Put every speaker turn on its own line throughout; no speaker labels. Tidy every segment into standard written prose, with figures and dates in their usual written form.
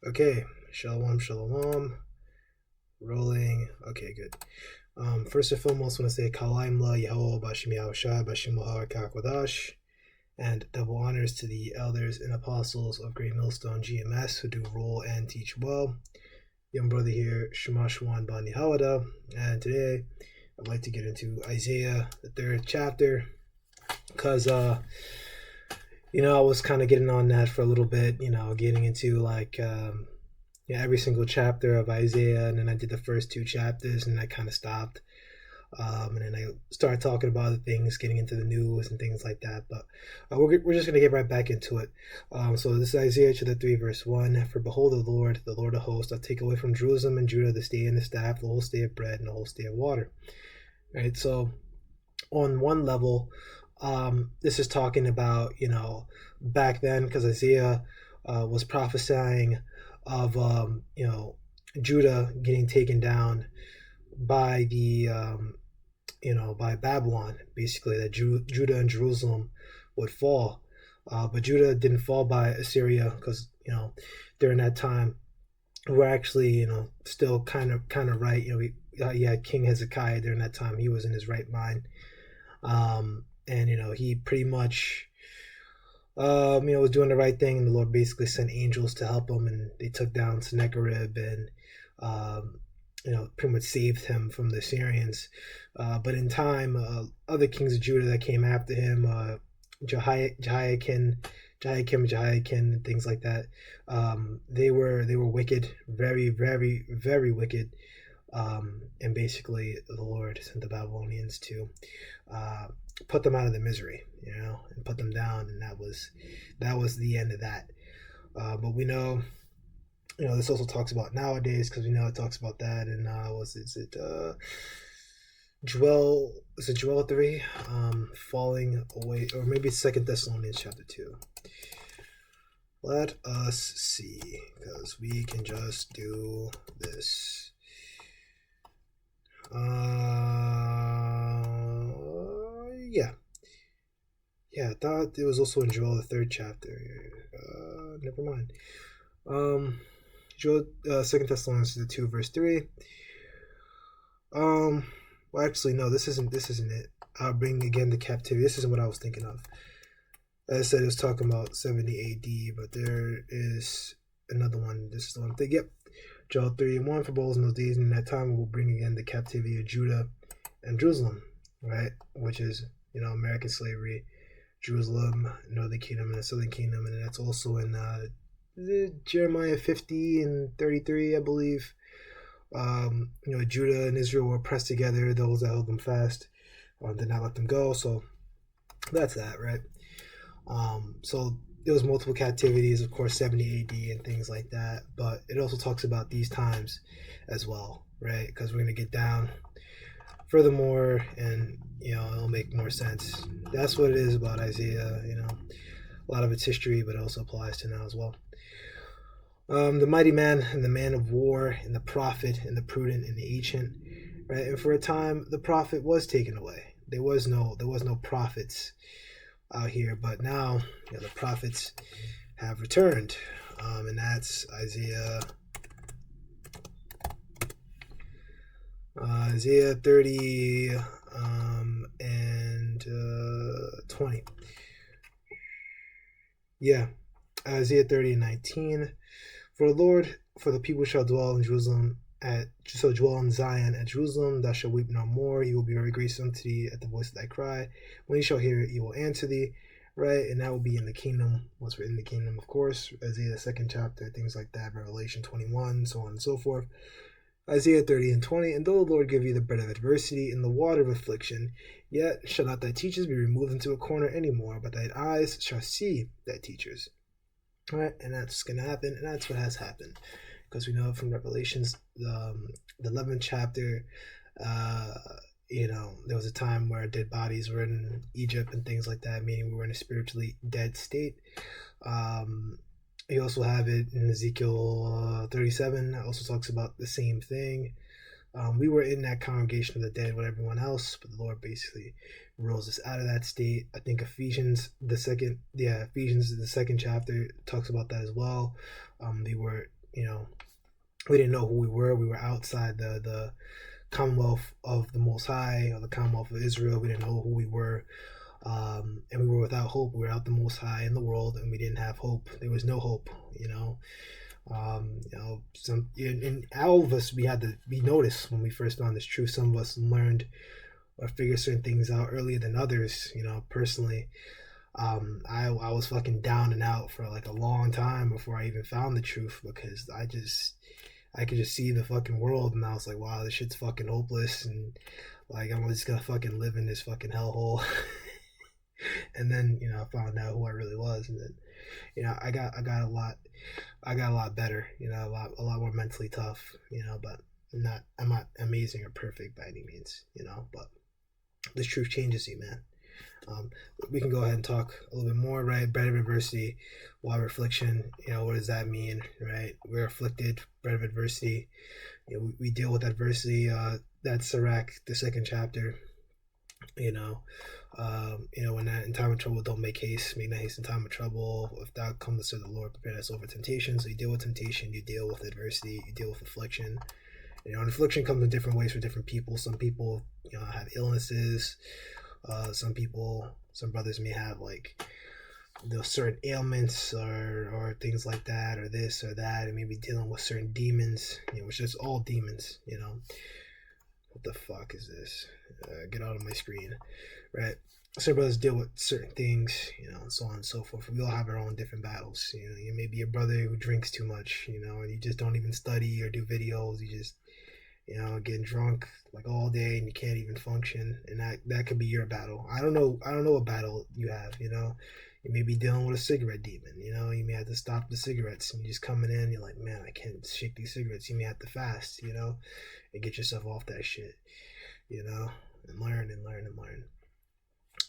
Okay, shalom, shalom. Rolling. Okay, good. First and foremost, I want to say Kalaim La Yehovah Bashim Yahushua Bashim Lahar Kakwadash, and double honors to the elders and apostles of Great Millstone GMS who do rule and teach well. Young brother here, Shema Shwan Bani Hawada, and today I'd like to get into Isaiah, the third chapter, because I was kind of getting on that for a little bit, getting into every single chapter of Isaiah, and then I did the first two chapters, and I kind of stopped. And then I started talking about other things, getting into the news and things like that. But we're just going to get right back into it. So this is Isaiah chapter 3, verse 1. For behold, the Lord of hosts, I'll take away from Jerusalem and Judah the stay and the staff, the whole stay of bread and the whole stay of water. Right? So on one level, this is talking about, back then, because Isaiah was prophesying of, Judah getting taken down by by Babylon, basically, that Judah and Jerusalem would fall. But Judah didn't fall by Assyria because, during that time, we're actually, still kind of right. You had King Hezekiah during that time. He was in his right mind. And, he pretty much, was doing the right thing. And the Lord basically sent angels to help him. And they took down Sennacherib and, pretty much saved him from the Assyrians. But in time, other kings of Judah that came after him, Jehoiakim, and things like that, they were wicked, very, very, very wicked. And basically, the Lord sent the Babylonians to put them out of the misery, and put them down, and that was the end of that. But we know, this also talks about nowadays, because we know it talks about that. And Joel? Is it Joel 3? Falling away, or maybe it's Second Thessalonians chapter 2. Let us see, because we can just do this. Yeah, I thought it was also in Joel the third chapter. Never mind. Joel, Second Thessalonians 2, verse 3. Well, actually, no, this isn't it. I'll bring again the captivity. This isn't what I was thinking of. As I said, it was talking about 70 AD, but there is another one. This is the one thing. Yep. Joel 3:1, for bowls in those days, and in that time will bring again the captivity of Judah and Jerusalem, right? Which is, American slavery, Jerusalem, Northern Kingdom, and the Southern Kingdom. And that's also in Jeremiah 50 and 33, I believe. Judah and Israel were pressed together, those that held them fast did not let them go. So that's that, right? So there was multiple captivities, of course, 70 AD and things like that. But it also talks about these times as well, right? Because we're going to get down furthermore, and, it'll make more sense. That's what it is about Isaiah, a lot of it's history, but it also applies to now as well. The mighty man and the man of war and the prophet and the prudent and the ancient, right? And for a time, the prophet was taken away. There was no prophets out here, but now, the prophets have returned, and that's Isaiah 30 and 20. Yeah, Isaiah 30 and 19. For the people shall dwell in Jerusalem, shall dwell in Zion at Jerusalem. Thou shalt weep no more. He will be very gracious unto thee at the voice of thy cry. When he shall hear it, he will answer thee. Right, and that will be in the kingdom. Once we're in the kingdom, of course. Isaiah 2nd chapter, things like that. Revelation 21, so on and so forth. Isaiah 30 and 20. And though the Lord give you the bread of adversity and the water of affliction, yet shall not thy teachers be removed into a corner any more, but thine eyes shall see thy teachers. Right, and that's going to happen, and that's what has happened, because we know from Revelations, the 11th chapter, there was a time where dead bodies were in Egypt and things like that, meaning we were in a spiritually dead state. You also have it in Ezekiel 37. It also talks about the same thing. We were in that congregation of the dead with everyone else, but the Lord basically rose us out of that state. I think Ephesians, the second chapter, talks about that as well. They were we didn't know who we were. We were outside the Commonwealth of the Most High, or the Commonwealth of Israel. We didn't know who we were. And we were without hope. We were out the Most High in the world, and we didn't have hope. There was no hope, and all of us, we noticed when we first found this truth. Some of us learned or figured certain things out earlier than others. Personally, I was fucking down and out for like a long time before I even found the truth, because I could just see the fucking world, and I was like, wow, this shit's fucking hopeless, and like I'm just gonna fucking live in this fucking hellhole. And then I found out who I really was, and then I got a lot better, a lot more mentally tough, but I'm not amazing or perfect by any means, but this truth changes you, man. We can go ahead and talk a little bit more, right? Bread of adversity, why reflection, what does that mean, right? We're afflicted, bread of adversity. We deal with adversity. That's Sirach, the second chapter. When that in time of trouble, don't make haste, make not haste in time of trouble. If thou comest to the Lord, prepare us over temptation. So you deal with temptation, you deal with adversity, you deal with affliction. And affliction comes in different ways for different people. Some people, have illnesses. Some brothers may have like certain ailments or things like that, or this or that, and maybe dealing with certain demons, which is all demons. What the fuck is this? Get out of my screen, right? Some brothers deal with certain things, and so on and so forth. We all have our own different battles. You may be a brother who drinks too much, and you just don't even study or do videos. You just, getting drunk like all day, and you can't even function, and that could be your battle. I don't know what battle you have. You may be dealing with a cigarette demon. You may have to stop the cigarettes, and you're just coming in. You're like, man, I can't shake these cigarettes. You may have to fast, and get yourself off that shit, and learn,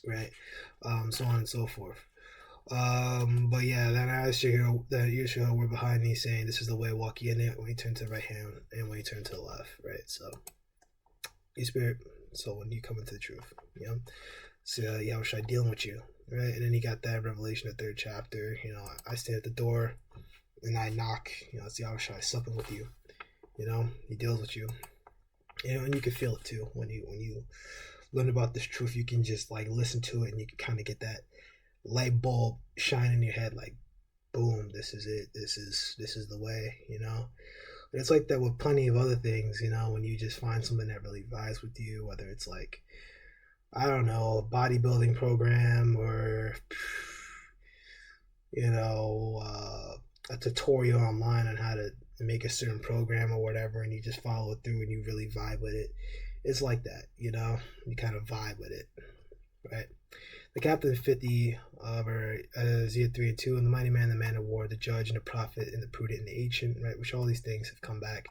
right? So on and so forth. But yeah, then I Yeshua were behind me, saying, "This is the way, walk ye in it. When you turn to the right hand, and when you turn to the left, right?" So, your spirit. So when you come into the truth, so Yahushua dealing with you, right? And then you got that Revelation, the third chapter. I stand at the door, and I knock. It's Yahushua supping with you. He deals with you. And you can feel it too when you learn about this truth. You can just like listen to it, and you can kind of get that light bulb shine in your head, like, boom, this is it. This is the way. But it's like that with plenty of other things. When you just find something that really vibes with you, whether it's like, I don't know, a bodybuilding program, or a tutorial online on how to make a certain program or whatever, and you just follow it through and you really vibe with it. It's like that, you kind of vibe with it, right? The captain 50 of Isaiah 3 and 2, and the mighty man, the man of war, the judge and the prophet and the prudent and the ancient, right? Which all these things have come back.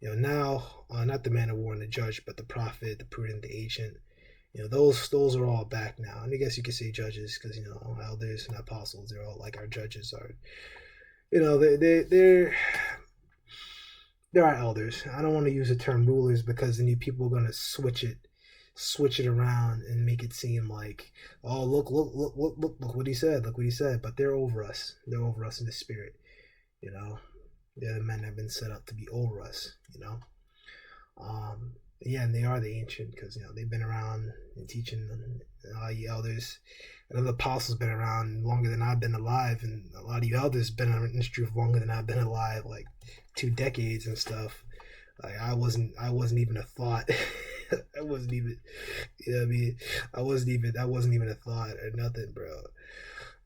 Now, not the man of war and the judge, but the prophet, the prudent, the ancient. Those are all back now. And I guess you could say judges, because elders and apostles, they're all like our judges are. There are elders. I don't want to use the term rulers, because then people are going to switch it around and make it seem like, oh, look what he said. Look what he said. But they're over us. They're over us in the spirit. They're the men that have been set up to be over us. Yeah, and they are the ancient, because they've been around and teaching. A lot of you elders, and the apostles been around longer than I've been alive, and a lot of you elders been in this truth longer than I've been alive, like 2 decades and stuff. Like I wasn't even a thought. I wasn't even, I wasn't even a thought or nothing, bro.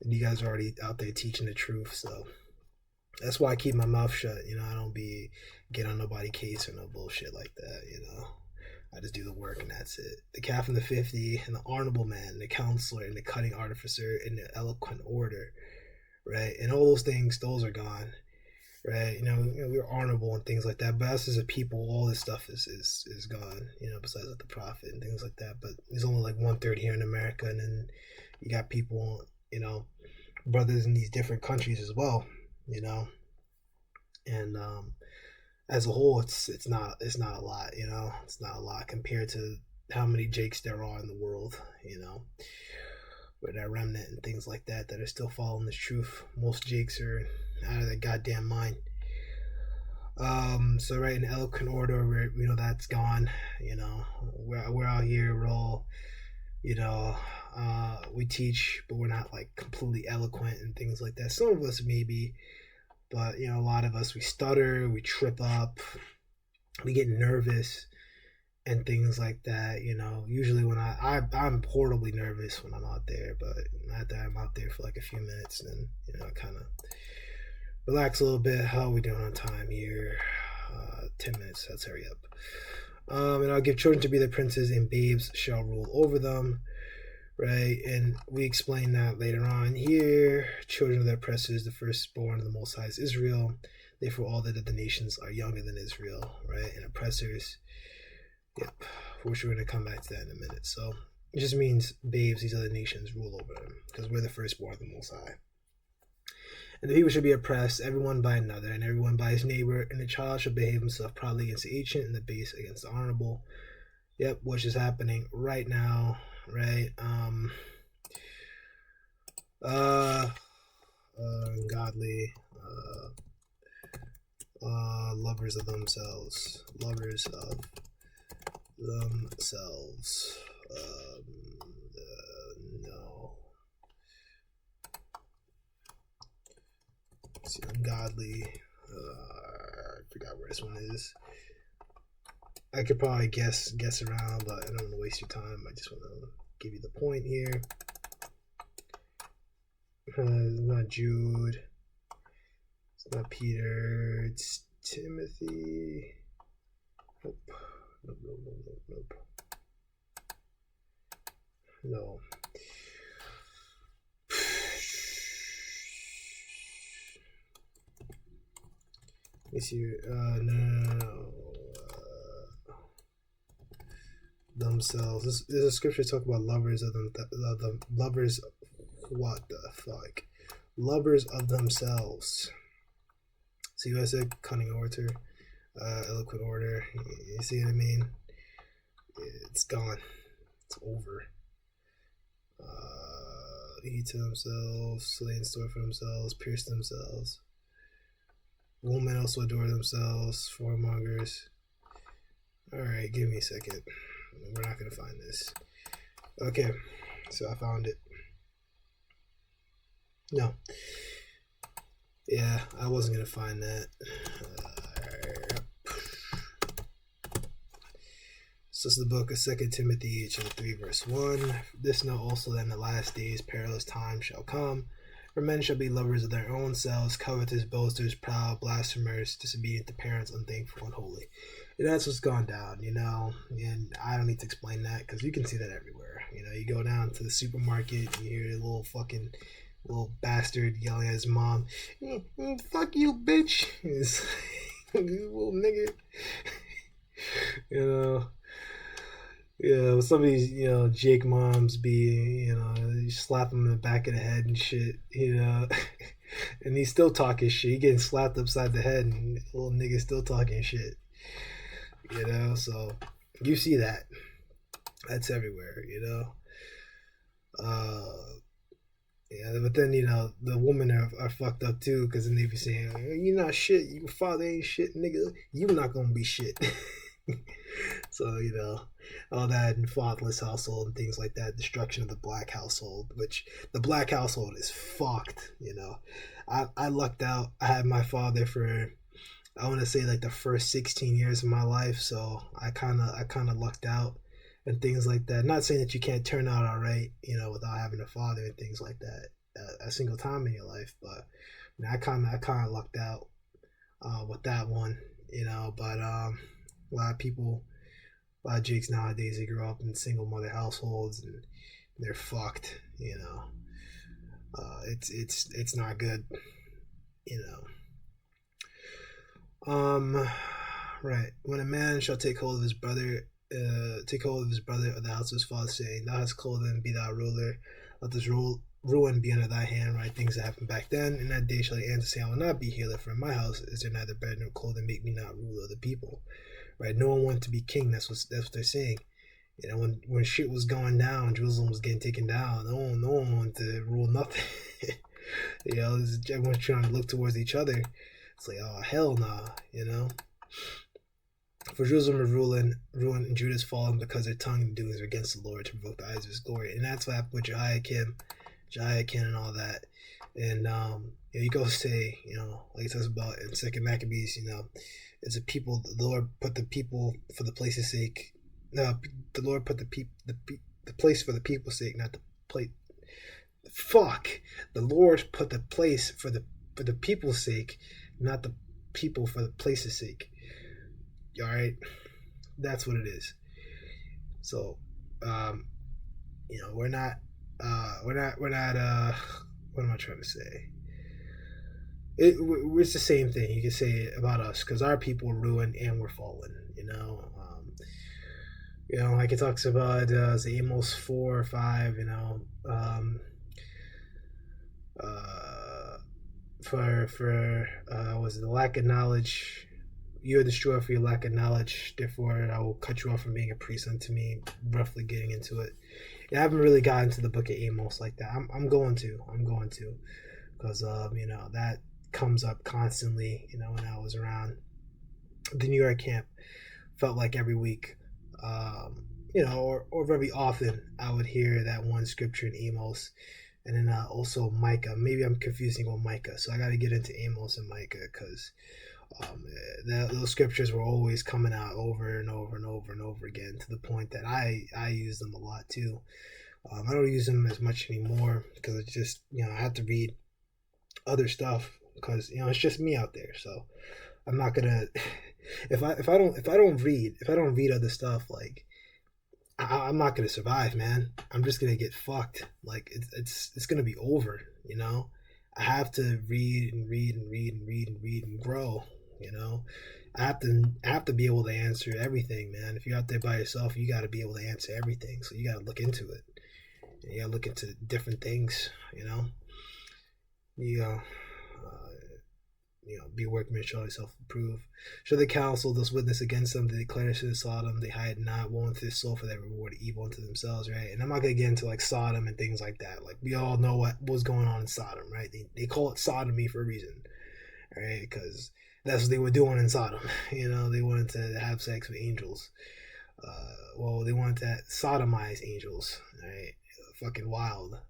And you guys are already out there teaching the truth, so that's why I keep my mouth shut. I don't get on nobody's case or no bullshit like that. I just do the work, and that's it. The calf and the 50, and the honorable man, the counselor, and the cutting artificer, and the eloquent orator, right? And all those things, those are gone, right? We're honorable and things like that. But us as a people, all this stuff is gone. Besides like the prophet and things like that. But there's only like 1/3 here in America, and then you got people, brothers in these different countries as well, and as a whole, it's not a lot, it's not a lot compared to how many Jakes there are in the world, with that remnant and things like that are still following this truth. Most Jakes are out of their goddamn mind, So right in eloquent order, we know that's gone. You know, we're out here, we're all, you know, we teach, but we're not like completely eloquent and things like that. Some of us maybe, but you know, a lot of us we stutter, we trip up, we get nervous and things like that. You know, usually when I'm horribly nervous when I'm out there, but after I'm out there for like a few minutes, then you know, I kind of relax a little bit. How are we doing on time here? 10 minutes. Let's hurry up. And I'll give children to be their princes, and babes shall rule over them. Right, and we explain that later on here. Children of their oppressors, the firstborn of the Most High is Israel. Therefore, all that of the nations are younger than Israel. Right, and oppressors. Yep, which we're going to come back to that in a minute. So it just means babes, these other nations rule over them because we're the firstborn of the Most High. And the people shall be oppressed, everyone by another, and everyone by his neighbor, and the child shall behave himself proudly against the ancient, and the base against the honorable. Yep, which is happening right now, right? Ungodly, lovers of themselves, no. Let's see, ungodly. I forgot where this one is. I could probably guess around, but I don't want to waste your time. I just want to give you the point here. It's not Jude. It's not Peter. It's Timothy. Nope. Nope. No. Let me see. No. Themselves. There's a scripture talk about lovers of them. The lovers. What the fuck? Lovers of themselves. See what I said? Cunning orator, eloquent order. You see what I mean? It's gone. It's over. Eat to themselves, slay and store for themselves, pierce themselves. Women also adore themselves, whoremongers. Alright, give me a second. We're not going to find this. Okay, so I found it. No. Yeah, I wasn't going to find that. So this is the book of 2 Timothy chapter 3 verse 1. This know also that in the last days perilous times shall come. For men shall be lovers of their own selves, covetous, boasters, proud, blasphemers, disobedient to parents, unthankful, unholy. And that's what's gone down, you know. And I don't need to explain that because you can see that everywhere. You know, you go down to the supermarket, and you hear a little bastard yelling at his mom, "Fuck you, bitch!" He's little nigga. You know. Yeah, some of these, you know, Jake moms be, you know, you slap him in the back of the head and shit, you know, and he's still talking shit. He getting slapped upside the head, and the little nigga still talking shit, you know. So you see that. That's everywhere, you know. Yeah, but then you know the women are fucked up too, because then they be saying, "You're not shit. Your father ain't shit, nigga. You not gonna be shit." So, you know, all that and fatherless household and things like that, destruction of the black household, which the black household is fucked, you know. I lucked out. I had my father for, I want to say, like the first 16 years of my life, so I kind of lucked out and things like that. Not saying that you can't turn out all right, you know, without having a father and things like that a single time in your life, but you know, I kind of lucked out with that one, you know, but a lot of people, a lot of Jakes nowadays, they grow up in single mother households and they're fucked, you know. It's not good, you know. Right. When a man shall take hold of his brother of the house of his father, saying, "Thou hast clothed him, be thou ruler. Let this ruin be under thy hand." Right, things that happened back then. In that day shall he answer, saying, "I will not be healer, for in my house is there neither bread nor clothing, make me not ruler of the people." Right, no one wanted to be king. That's what they're saying. You know, when shit was going down, Jerusalem was getting taken down. No one wanted to rule nothing. You know, everyone's trying to look towards each other It's like, oh hell nah, you know. For Jerusalem is ruined, and Judah's fallen because their tongue and doings are against the Lord to provoke the eyes of his glory. And that's what happened with Jehoiakim and all that. And you go say, like it says about in Second Maccabees, it's a people. The Lord put the people for the place's sake. No, the Lord put the place for the people's sake, not the place. Fuck, the Lord put the place for the people's sake, not the people for the place's sake. All right, that's what it is. So, we're not. What am I trying to say? It's the same thing you can say about us because our people are ruined and we're fallen. Like it talks about Amos 4 or 5. For was it the lack of knowledge? You are destroyed for your lack of knowledge. Therefore, I will cut you off from being a priest unto me. Roughly getting into it. I haven't really gotten to the book of Amos like that. I'm going to, because that comes up constantly. When I was around the New York camp, felt like every week, or very often, I would hear that one scripture in Amos, and then also Micah. Maybe I'm confusing with Micah, so I got to get into Amos and Micah because those scriptures were always coming out over and over and over and over again to the point that I use them a lot too. I don't use them as much anymore because it's just I have to read other stuff because it's just me out there. So I'm not gonna if I don't read other stuff, like I'm not gonna survive, man. I'm just gonna get fucked. Like it's gonna be over. I have to read and read and read and read and read and grow. I have to be able to answer everything, man. If you're out there by yourself, you got to be able to answer everything. So you got to look into it. You got to look into different things. Be a workman, show yourself approved. Show the council those witness against them, they declare to Sodom, they hide not, woe unto their soul, for they reward evil unto themselves, right? And I'm not gonna get into like Sodom and things like that. Like we all know what was going on in Sodom, right? They call it sodomy for a reason, right? Because that's what they were doing in Sodom. They wanted to have sex with angels. They wanted to sodomize angels, right? Fucking wild,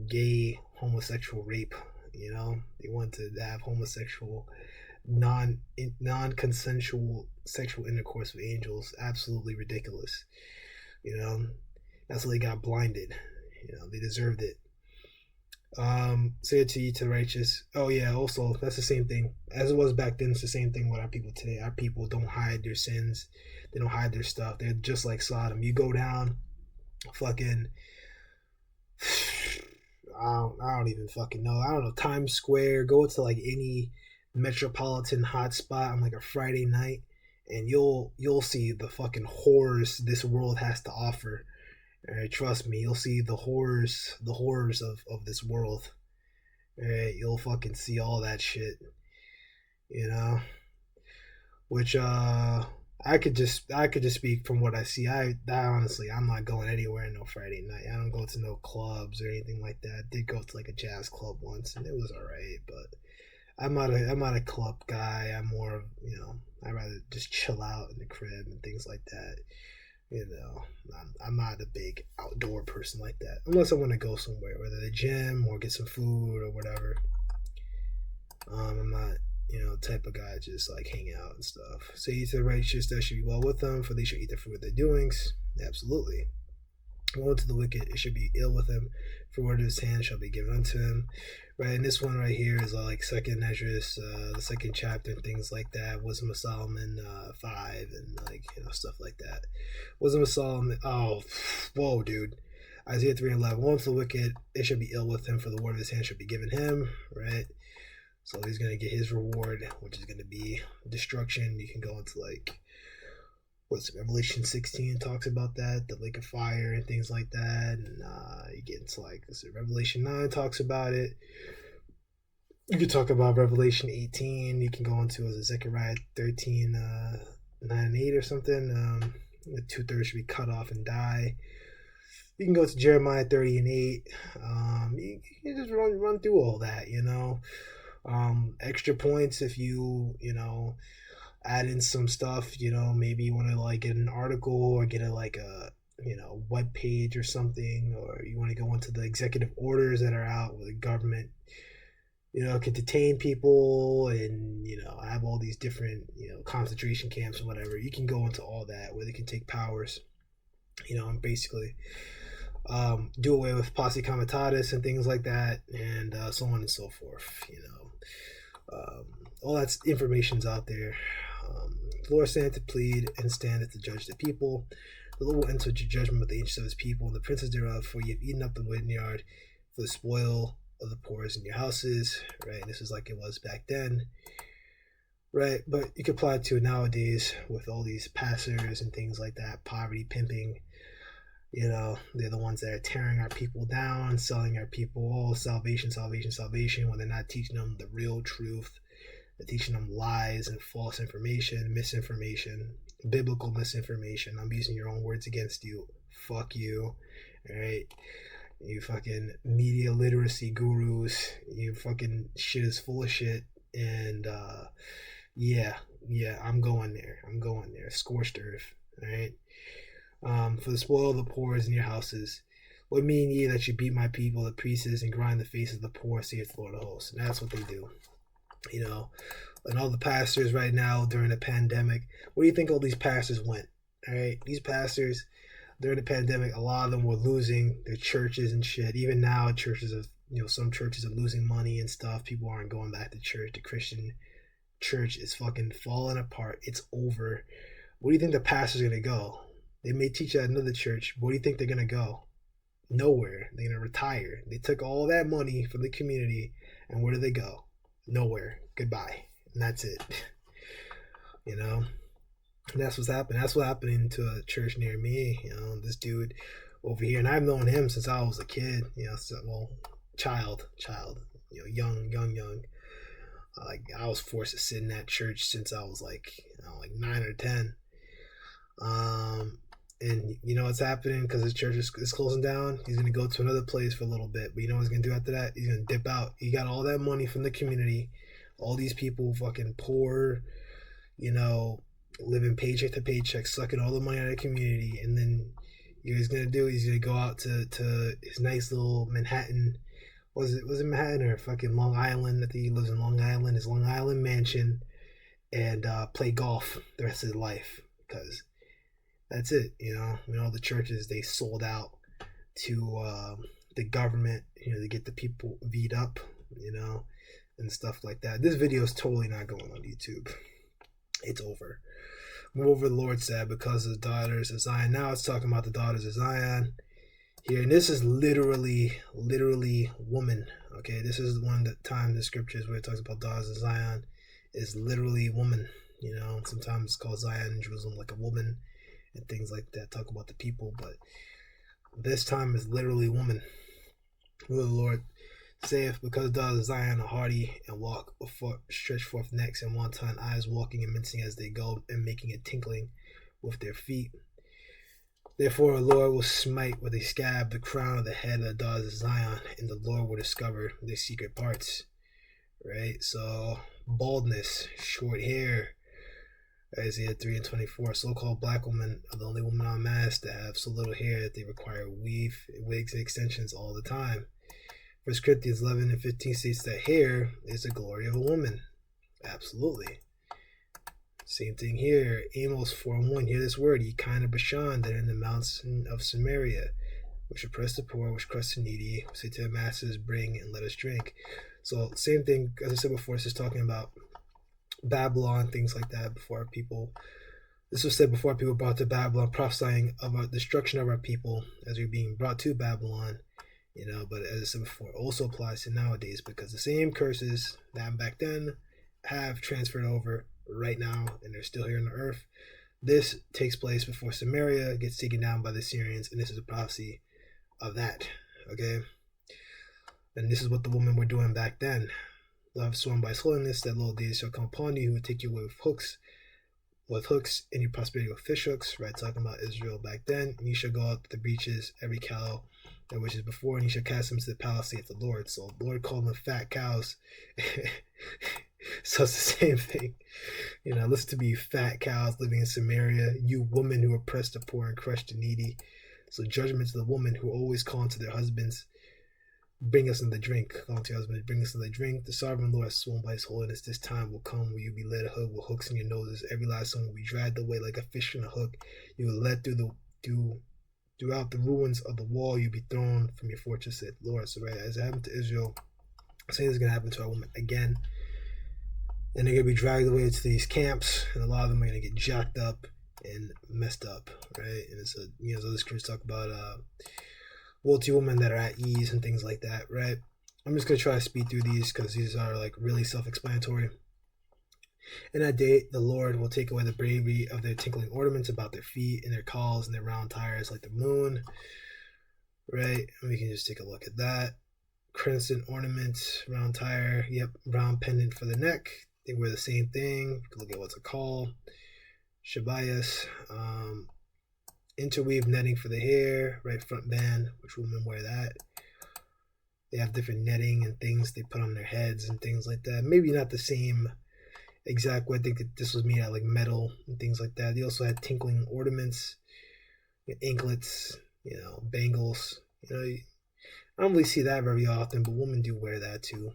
gay, homosexual rape. They wanted to have homosexual, non-consensual sexual intercourse with angels. Absolutely ridiculous. That's why they got blinded. They deserved it. Say it to you, to the righteous. Oh yeah, also that's the same thing as it was back then. It's the same thing with our people today. Our people don't hide their sins, they don't hide their stuff. They're just like Sodom. You go down fucking I don't even fucking know. I don't know, Times Square, go to like any metropolitan hotspot on like a Friday night and you'll see the fucking horrors this world has to offer. Alright, trust me, you'll see the horrors of this world. Alright, you'll fucking see all that shit. Which I could just speak from what I see. I honestly, I'm not going anywhere no Friday night. I don't go to no clubs or anything like that. I did go to like a jazz club once and it was alright, but I'm not a club guy. I'm more of I'd rather just chill out in the crib and things like that. I'm not a big outdoor person like that. Unless I want to go somewhere, whether the gym or get some food or whatever. I'm not, type of guy just like hang out and stuff. Say to the righteous that should be well with them, for they shall eat the fruit of their doings. Absolutely. Woe unto the wicked, it should be ill with him, for word of his hand shall be given unto him. Right, and this one right here is like Second Esdras, the second chapter, and things like that. Wisdom of Solomon 5, and like stuff like that. Wisdom of Solomon. Oh, whoa, dude. Isaiah 3:11. Woe unto the wicked, it should be ill with him, for the word of his hand should be given him. Right, so he's gonna get his reward, which is gonna be destruction. You can go into like Revelation 16 talks about that, the lake of fire and things like that, and you get into like Revelation 9 talks about it. You could talk about Revelation 18. You can go into Zechariah 13, 9 and 8 or something. The 2/3 should be cut off and die. You can go to Jeremiah 30 and 8. You can just run through all that, Extra points if add in some stuff. Maybe you want to like get an article or get a web page or something, or you want to go into the executive orders that are out where the government can detain people and have all these different concentration camps and whatever. You can go into all that where they can take powers, and basically do away with posse comitatus and things like that, and so on and so forth. All that information's out there. The Lord standeth to plead and standeth to judge the people. The Lord will enter into judgment with the ancients of his people and the princes thereof, for ye have eaten up the vineyard for the spoil of the poor in your houses. Right? This is like it was back then. Right? But you can apply it to it nowadays with all these pastors and things like that, poverty pimping. They're the ones that are tearing our people down, selling our people, salvation, salvation, salvation, when they're not teaching them the real truth. They're teaching them lies and false information, misinformation, biblical misinformation. I'm using your own words against you. Fuck you. All right? You fucking media literacy gurus. You fucking shit is full of shit. And yeah, I'm going there. Scorched earth. All right? For the spoil of the poor is in your houses. What mean ye that you beat my people, the priests, and grind the face of the poor, saith the Lord of hosts? And that's what they do. And all the pastors right now during the pandemic, where do you think all these pastors went? All right, these pastors during the pandemic, a lot of them were losing their churches and shit. Even now, some churches are losing money and stuff. People aren't going back to church. The Christian church is fucking falling apart. It's over. Where do you think the pastors are gonna go? They may teach at another church. Where do you think they're gonna go? Nowhere. They're gonna retire. They took all that money from the community, and where do they go? Nowhere. Goodbye. And that's it. And that's what's happening. That's what's happening to a church near me. This dude over here, and I've known him since I was a kid. Child. Young. Like I was forced to sit in that church since I was like 9 or 10. And you know what's happening because his church is closing down. He's gonna go to another place for a little bit, but you know what he's gonna do after that? He's gonna dip out. He got all that money from the community, all these people fucking poor, living paycheck to paycheck, sucking all the money out of the community, and then he's gonna go out to his nice little Manhattan. Was it Manhattan or fucking Long Island? I think he lives in Long Island. His Long Island mansion, and play golf the rest of his life because that's it. The churches, they sold out to the government, to get the people beat up, and stuff like that. This video is totally not going on YouTube. It's over. Moreover, the Lord said, because of the daughters of Zion. Now it's talking about the daughters of Zion here, and this is literally woman. Okay, this is one of the times in the scriptures where it talks about daughters of Zion is literally woman. Sometimes it's called Zion and Jerusalem, like a woman, and things like that. Talk about the people, but this time is literally woman. Will the Lord saith, because daughters of Zion are hardy and walk stretch forth necks and wanton eyes, walking and mincing as they go, and making a tinkling with their feet. Therefore the Lord will smite with a scab the crown of the head of the daughters of Zion, and the Lord will discover their secret parts. Right? So baldness, short hair, Isaiah 3:24. So-called black women are the only women on mass that have so little hair that they require wigs and extensions all the time. 1 Corinthians 11:15 states that hair is the glory of a woman. Absolutely. Same thing here. Amos 4:1. Hear this word, ye kind of Bashan, that are in the mountain of Samaria, which oppress the poor, which crush the needy, say to the masses, bring and let us drink. So same thing, as I said before, this is talking about Babylon, things like that. This was said before our people brought to Babylon, prophesying of our destruction of our people as we're being brought to Babylon. But as I said before, it also applies to nowadays, because the same curses that back then have transferred over right now, and they're still here on the earth. This takes place before Samaria gets taken down by the Syrians, and this is a prophecy of that. Okay, and this is what the women were doing back then. Love sworn by his holiness that little days shall come upon you, who will take you away with hooks, with hooks, and your prosperity with fish hooks, right? Talking about Israel back then. And you shall go out to the breaches, every cow which is before, and you shall cast them to the palace, saith the Lord. So the Lord called them fat cows. So it's the same thing. Listen to me, fat cows living in Samaria, you women who oppress the poor and crush the needy. So judgment to the woman who always call to their husbands, bring us in the drink. Call to your husband, bring us in the drink. The sovereign Lord has sworn by his holiness, this time will come where you be led a hook with hooks in your noses. Every last one will be dragged away like a fish in a hook. You will led throughout the ruins of the wall. You'll be thrown from your fortress, said the Lord. So right, as it happened to Israel, same thing's gonna happen to our women again. And they're gonna be dragged away to these camps, and a lot of them are gonna get jacked up and messed up, right? And it's other scriptures talk about wealthy women that are at ease and things like that, right? I'm just gonna try to speed through these because these are like really self-explanatory. In that day, the Lord will take away the bravery of their tinkling ornaments about their feet and their calls and their round tires like the moon, right? And we can just take a look at that. Crimson ornaments, round tire, yep, round pendant for the neck. They wear the same thing. You can look at what's it called. Shabayas, interweave netting for the hair, right front band, which women wear that. They have different netting and things they put on their heads and things like that. Maybe not the same exact way. I think that this was made out of like metal and things like that. They also had tinkling ornaments, anklets, bangles. I don't really see that very often, but women do wear that too.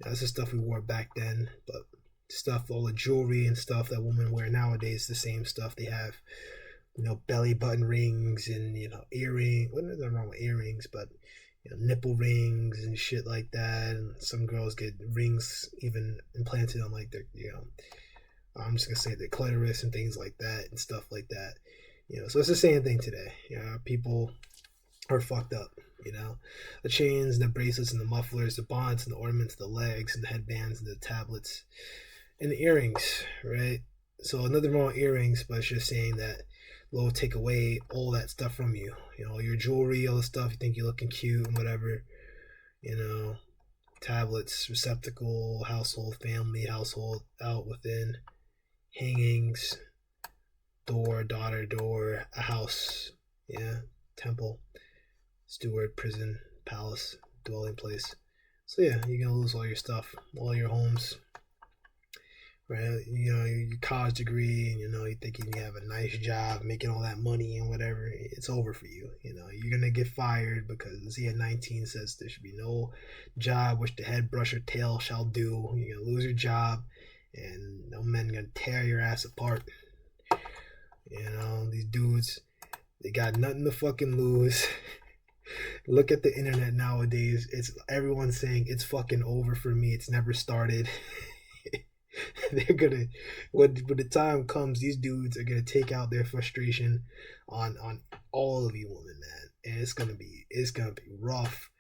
That's the stuff we wore back then, but stuff, all the jewelry and stuff that women wear nowadays, the same stuff they have. Belly button rings and earring. What is wrong with earrings? But nipple rings and shit like that. And some girls get rings even implanted on like their, I'm just gonna say the clitoris and things like that and stuff like that. So it's the same thing today. People are fucked up. The chains, the bracelets, and the mufflers, the bonds, and the ornaments, the legs, and the headbands, and the tablets, and the earrings, right? So nothing wrong with earrings, but it's just saying that Lord will take away all that stuff from you. Your jewelry, all the stuff you think you're looking cute and whatever. Tablets, receptacle, household, family, household, out, within, hangings, door, daughter, door, a house, temple, steward, prison, palace, dwelling place. So yeah, you're gonna lose all your stuff, all your homes, right? Your college degree, and you're thinking you have a nice job, making all that money and whatever. It's over for you. You're gonna get fired because Isaiah 19 says there should be no job which the head, brush, or tail shall do. You're gonna lose your job, and no men gonna tear your ass apart. These dudes, they got nothing to fucking lose. Look at the internet nowadays. It's everyone saying it's fucking over for me. It's never started. They're gonna, when the time comes, these dudes are gonna take out their frustration on all of you women, man. And it's gonna be rough,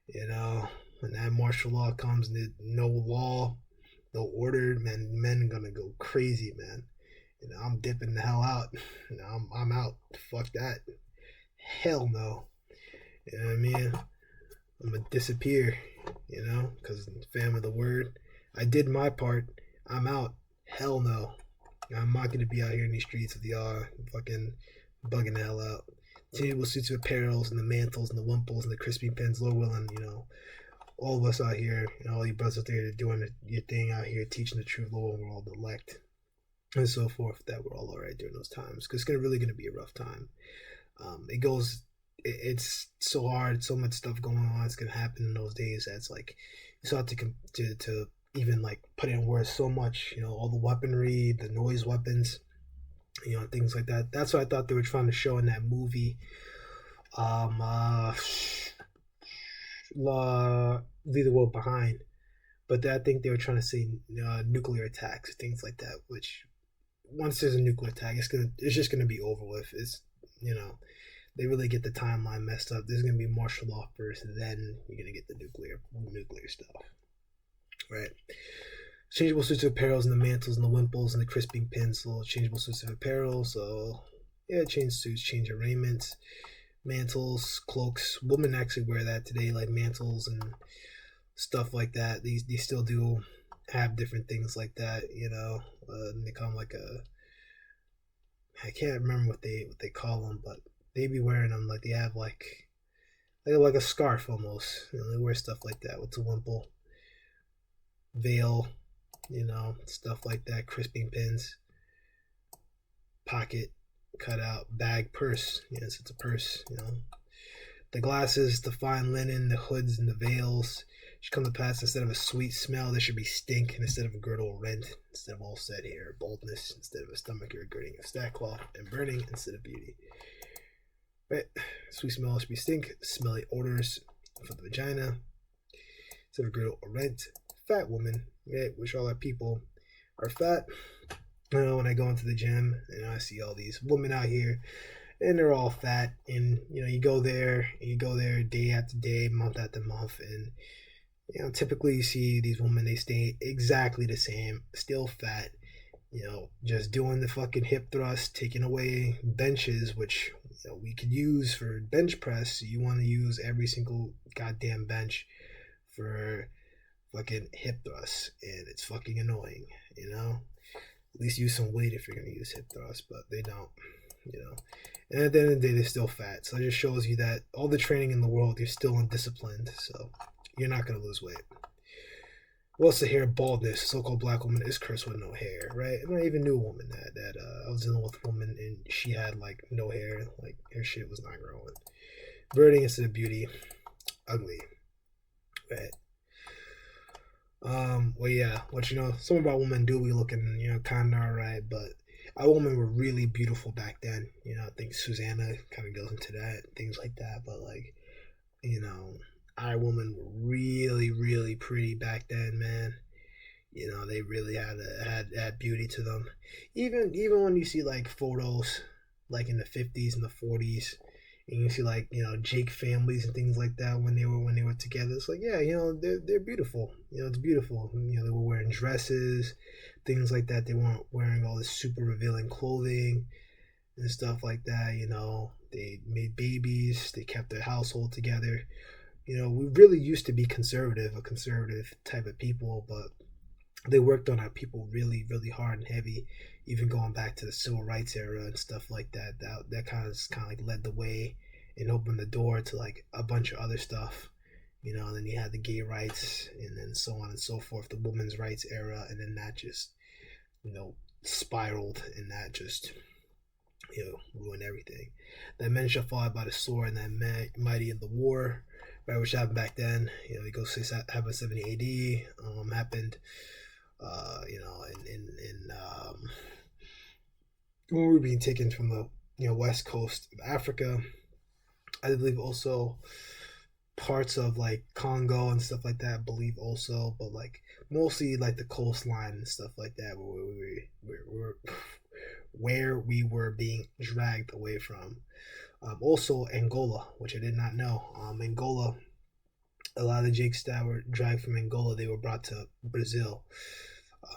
when that martial law comes, no law, no order, man. Men are gonna go crazy, man. I'm dipping the hell out. I'm out. Fuck that. Hell no. You know what I mean? I'm gonna disappear, because fam of the word. I did my part. I'm out. Hell no. I'm not gonna be out here in these streets with y'all fucking bugging the hell out. Changeable suits of apparels and the mantles and the wimples and the crispy pins, Lord willing, all of us out here, all you brothers out there doing your thing out here, teaching the truth, Lord, we're all the elect, and so forth, that we're all alright during those times, because it's really gonna be a rough time. It's so hard, so much stuff going on. It's gonna happen in those days. That's like it's hard to even like put in words so much. All the weaponry, the noise weapons, things like that. That's what I thought they were trying to show in that movie. Leave the World Behind, but I think they were trying to say nuclear attacks, things like that. Which once there's a nuclear attack, it's just gonna be over with. It's they really get the timeline messed up. There's gonna be martial law first, then you're gonna get the nuclear stuff, right? Changeable suits of apparel and the mantles and the wimples and the crisping pins. So changeable suits of apparel. So yeah, change suits, change your raiments, mantles, cloaks. Women actually wear that today, like mantles and stuff like that. They still do have different things like that. They call them like I can't remember what they call them, but they be wearing them like they have like a scarf almost. You know, they wear stuff like that with the wimple, veil, stuff like that, crisping pins, pocket, cutout, bag, purse. Yes, it's a purse. The glasses, the fine linen, the hoods, and the veils should come to pass. Instead of a sweet smell, there should be stink, and instead of a girdle, rent. Instead of all said hair, baldness. Instead of a stomach, or girding of sackcloth, and burning instead of beauty. Right? Sweet smell should be stink. Smelly odors for the vagina. Instead of a girdle, or rent. Fat woman, right? Which all our people are fat. When I go into the gym, I see all these women out here, and they're all fat, and you go there day after day, month after month, and typically you see these women, they stay exactly the same, still fat, just doing the fucking hip thrust, taking away benches, which we could use for bench press. You want to use every single goddamn bench for fucking hip thrusts, and it's fucking annoying. At least use some weight if you're going to use hip thrust, but they don't. And at the end of the day, they're still fat. So it just shows you that all the training in the world, you're still undisciplined. So you're not going to lose weight. What's the hair? Baldness. So-called black woman is cursed with no hair, right? And I even knew a woman that I was dealing with a woman, and she had like no hair. Like her shit was not growing. Burning instead of beauty. Ugly. Right. Well, yeah. Some of our women do be looking, kind of alright, but our women were really beautiful back then. I think Susanna kind of goes into that, things like that. But our women were really, really pretty back then, man. They really had beauty to them. Even when you see like photos, like in the 50s and the 40s, and you see like Jake families and things like that when they were together. It's like, yeah, they're beautiful. It's beautiful. They were wearing dresses, things like that. They weren't wearing all this super revealing clothing and stuff like that. They made babies. They kept their household together. We really used to be a conservative type of people, but they worked on our people really, really hard and heavy, even going back to the civil rights era and stuff like that. That kind of like led the way and opened the door to like a bunch of other stuff. And then you had the gay rights, and then so on and so forth, the women's rights era, and then that just, spiraled, and that just, ruined everything. That men shall fall by the sword, and that mighty in the war, right, which happened back then. It goes to happened 70 AD, happened, when we were being taken from the west coast of Africa. I believe also parts of like Congo and stuff like that. I believe also, but like mostly like the coastline and stuff like that, where we were being dragged away from. Also Angola, which I did not know. Angola, a lot of the Jakes that were dragged from Angola, they were brought to Brazil.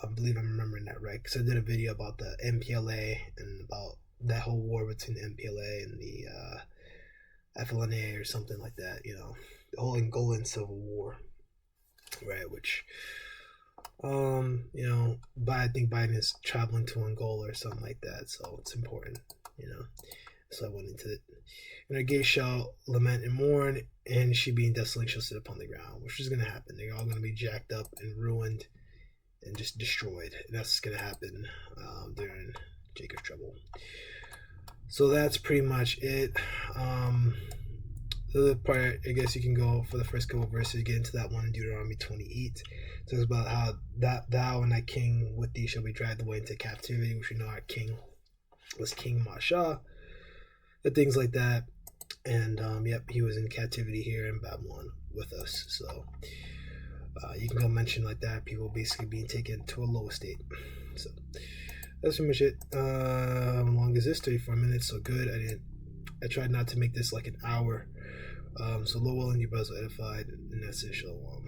I believe I'm remembering that right, because I did a video about the MPLA and about that whole war between the MPLA and the FLNA or something like that. The whole Angolan Civil War, right? Which, I think Biden is traveling to Angola or something like that, so it's important. So I went into it. And a gay shall lament and mourn, and she being desolate shall sit upon the ground, which is going to happen. They're all going to be jacked up and ruined and just destroyed. And that's going to happen during Jacob's trouble. So that's pretty much it. The other part, I guess you can go for the first couple of verses, get into that one in Deuteronomy 28. It talks about how thou and thy king with thee shall be dragged away into captivity, which we know our king was King Masha, and things like that. And he was in captivity here in Babylon with us. So you can go mention like that, people basically being taken to a lower state. So that's pretty much it. How long is this? 34 minutes, so good. I tried not to make this like an hour. So Lord willing, you brothers are edified, and that's it. Shalom.